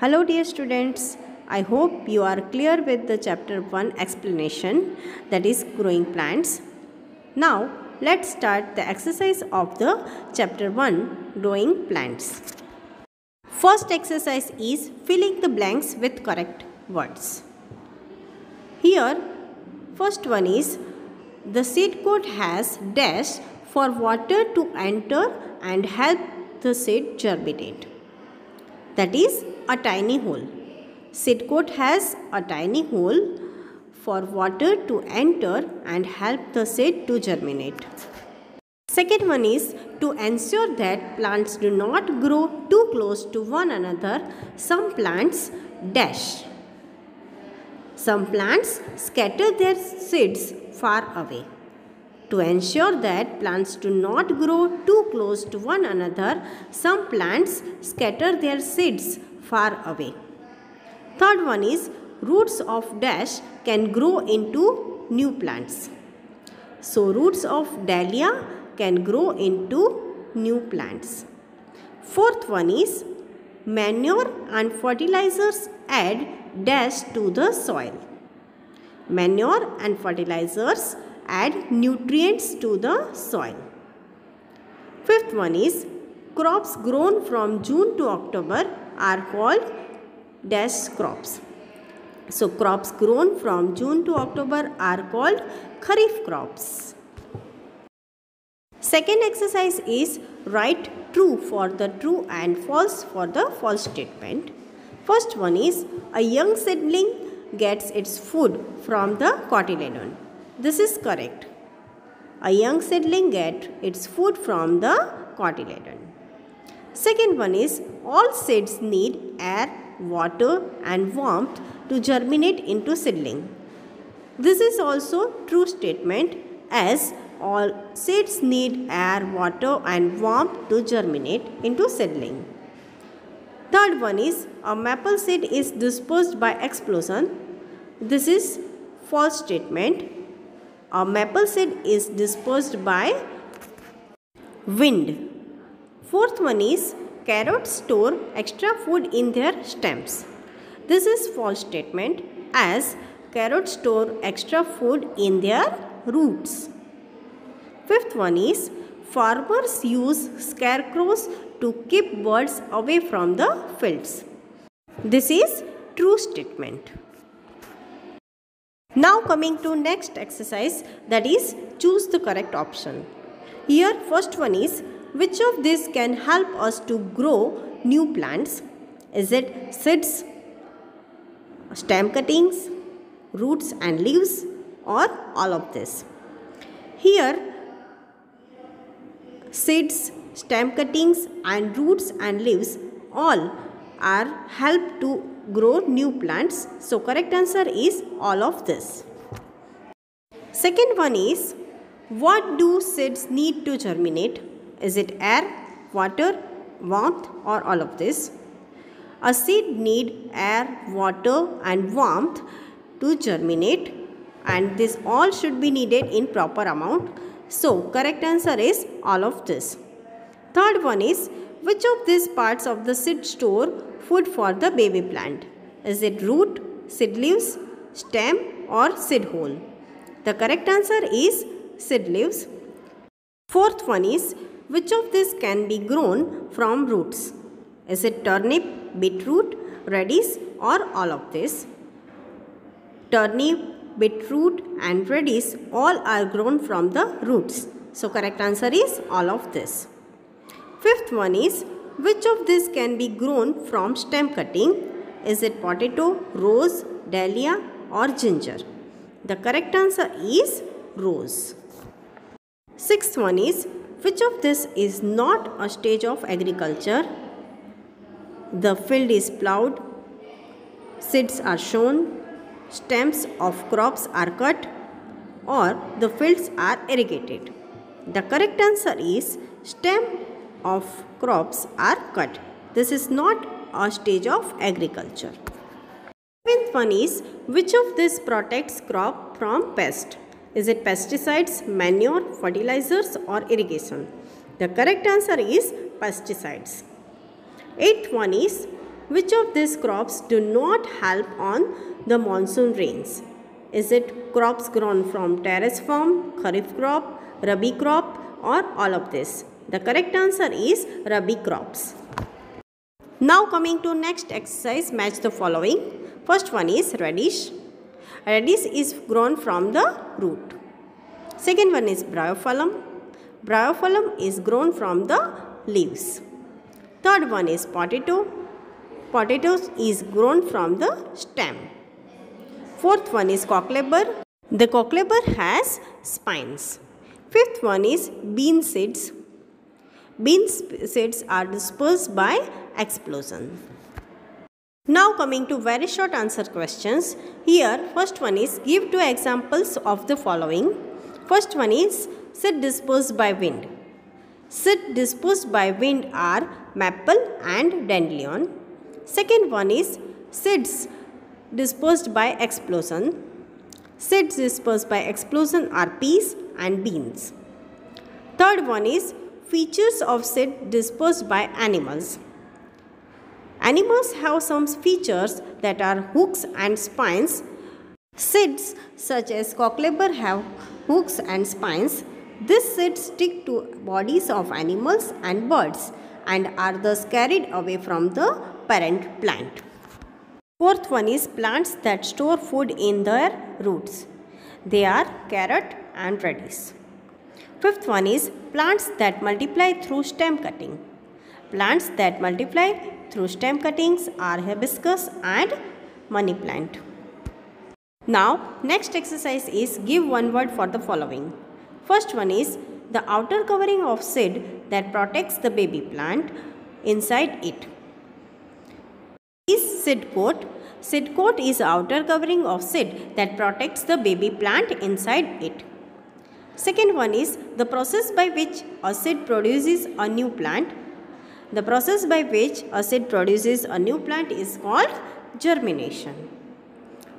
Hello dear students, I hope you are clear with the chapter 1 explanation, that is growing plants. Now let's start the exercise of the chapter 1 growing plants. First exercise is filling the blanks with correct words. Here first one is the seed coat has dash for water to enter and help the seed germinate. That is a tiny hole. Seed coat has a tiny hole for water to enter and help the seed to germinate. Second one is to ensure that plants do not grow too close to one another. Some plants dash. Some plants scatter their seeds far away. To ensure that plants do not grow too close to one another, some plants scatter their seeds far away. Third one is roots of dash can grow into new plants. So roots of dahlia can grow into new plants. Fourth one is manure and fertilizers add dash to the soil. Manure and fertilizers add nutrients to the soil. Fifth one is crops grown from June to October are called dash crops. So crops grown from June to October are called kharif crops. Second exercise is write true for the true and false for the false statement. First one is a young seedling gets its food from the cotyledon. This is correct. A young seedling gets its food from the cotyledon. Second one is all seeds need air, water and warmth to germinate into seedling. This is also true statement as all seeds need air, water and warmth to germinate into seedling. Third one is a maple seed is dispersed by explosion. This is false statement. A maple seed is dispersed by wind. Fourth one is carrots store extra food in their stems. This is false statement as carrots store extra food in their roots. Fifth one is farmers use scarecrows to keep birds away from the fields. This is true statement. Now coming to next exercise, that is choose the correct option. Here first one is which of these can help us to grow new plants? Is it seeds, stem cuttings, roots and leaves or all of this? Here seeds, stem cuttings and roots and leaves all are help to grow new plants. So correct answer is all of this. Second one is what do seeds need to germinate? Is it air, water, warmth or all of this? A seed need air, water and warmth to germinate and this all should be needed in proper amount. So correct answer is all of this. Third one is which of these parts of the seed store food for the baby plant? Is it root, seed leaves, stem or seed hole? The correct answer is seed leaves. Fourth one is which of these can be grown from roots? Is it turnip, beetroot, radish or all of this? Turnip, beetroot and radish all are grown from the roots. So correct answer is all of this. Fifth one is which of these can be grown from stem cutting? Is it potato, rose, dahlia or ginger? The correct answer is rose. Sixth one is which of this is not a stage of agriculture? The field is plowed, seeds are sown, stems of crops are cut or the fields are irrigated. The correct answer is stem of crops are cut. This is not a stage of agriculture. Seventh one is which of this protects crop from pest? Is it pesticides, manure, fertilizers or irrigation? The correct answer is pesticides. Eighth one is Which of these crops do not help on the monsoon rains? Is it crops grown from terrace farm, kharif crop, rabi crop, or all of this? The correct answer is rabi crops. Now coming to next exercise, match the following. First one is radish. Radish is grown from the root. Second one is bryophyllum. Bryophyllum is grown from the leaves. Third one is potato. Potato is grown from the stem. Fourth one is cockleber. The cockleber has spines. Fifth one is bean seeds. Bean seeds are dispersed by explosion. Now coming to very short answer questions. Here first one is give two examples of the following. First one is seed dispersed by wind. Seed dispersed by wind are maple and dandelion. Second one is seeds dispersed by explosion. Seeds dispersed by explosion are peas and beans. Third one is features of seed dispersed by animals. Animals have some features that are hooks and spines. Seeds such as cockleber have hooks and spines. These seeds stick to bodies of animals and birds and are thus carried away from the parent plant. Fourth one is plants that store food in their roots. They are carrot and radish. Fifth one is plants that multiply through stem cutting. Plants that multiply through stem cuttings are hibiscus and money plant. Now next exercise is give one word for the following. First one is the outer covering of seed that protects the baby plant inside it. Is seed coat. Seed coat is the outer covering of seed that protects the baby plant inside it. Second one is the process by which a seed produces a new plant. The process by which a seed produces a new plant is called germination.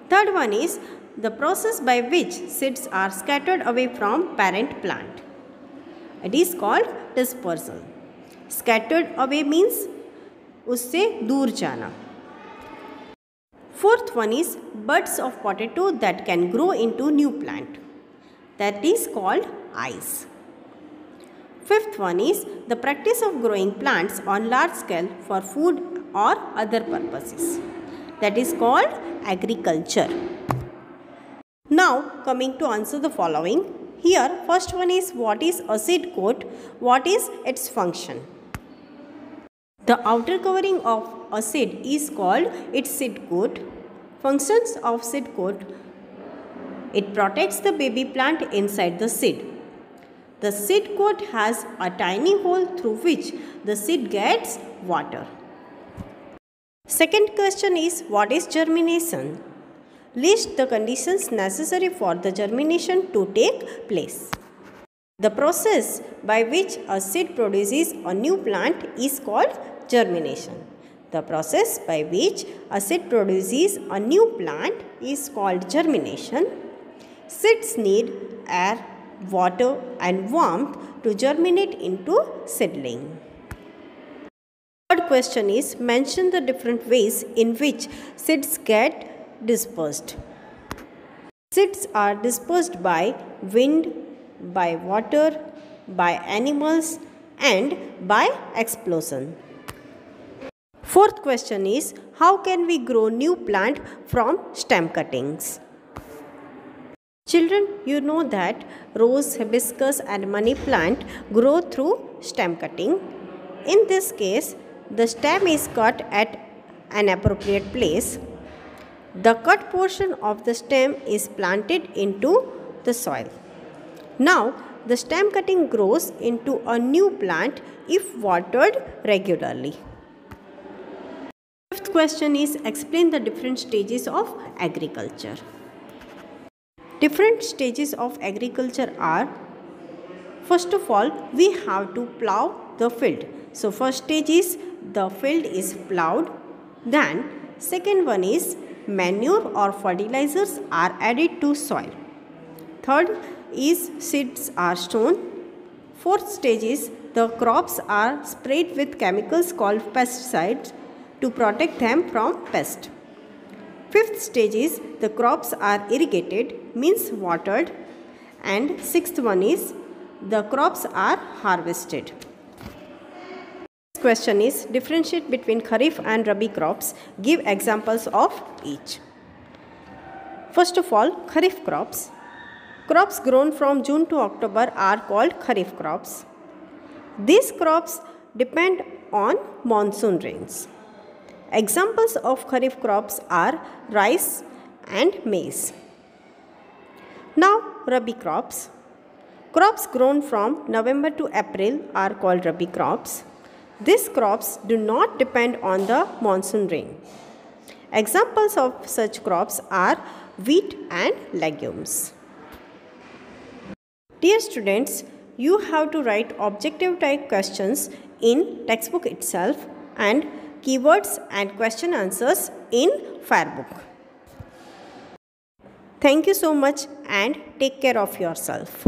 Third one is the process by which seeds are scattered away from parent plant. It is called dispersal. Scattered away means उससे दूर जाना. Fourth one is buds of potato that can grow into new plant. That is called eyes. Fifth one is the practice of growing plants on large scale for food or other purposes. That is called agriculture. Now coming to answer the following. Here first one is what is a seed coat? What is its function? The outer covering of a seed is called its seed coat. Functions of seed coat: it protects the baby plant inside the seed. The seed coat has a tiny hole through which the seed gets water. Second question is what is germination? List the conditions necessary for the germination to take place. The process by which a seed produces a new plant is called germination. The process by which a seed produces a new plant is called germination. Seeds need air, water and warmth to germinate into seedling. Third question is mention the different ways in which seeds get dispersed. Seeds are dispersed by wind, by water, by animals and by explosion. Fourth question is how can we grow new plant from stem cuttings? Children, you know that rose, hibiscus and money plant grow through stem cutting. In this case, the stem is cut at an appropriate place. The cut portion of the stem is planted into the soil. Now, the stem cutting grows into a new plant if watered regularly. Fifth question is explain the different stages of agriculture. Different stages of agriculture are, first of all, we have to plow the field. So first stage is the field is plowed. Then second one is manure or fertilizers are added to soil. Third is seeds are sown. Fourth stage is the crops are sprayed with chemicals called pesticides. to protect them from pest. Fifth stage is the crops are irrigated, means watered, and sixth one is the crops are harvested. Question is differentiate between Kharif and Rabi crops. Give examples of each. First of all, Kharif crops. Crops grown from June to October are called Kharif crops. These crops depend on monsoon rains. Examples of Kharif crops are rice and maize. Now, Rabi crops. Crops grown from November to April are called Rabi crops. These crops do not depend on the monsoon rain. Examples of such crops are wheat and legumes. Dear students, you have to write objective type questions in textbook itself and keywords and question answers in Farebook. Thank you so much and take care of yourself.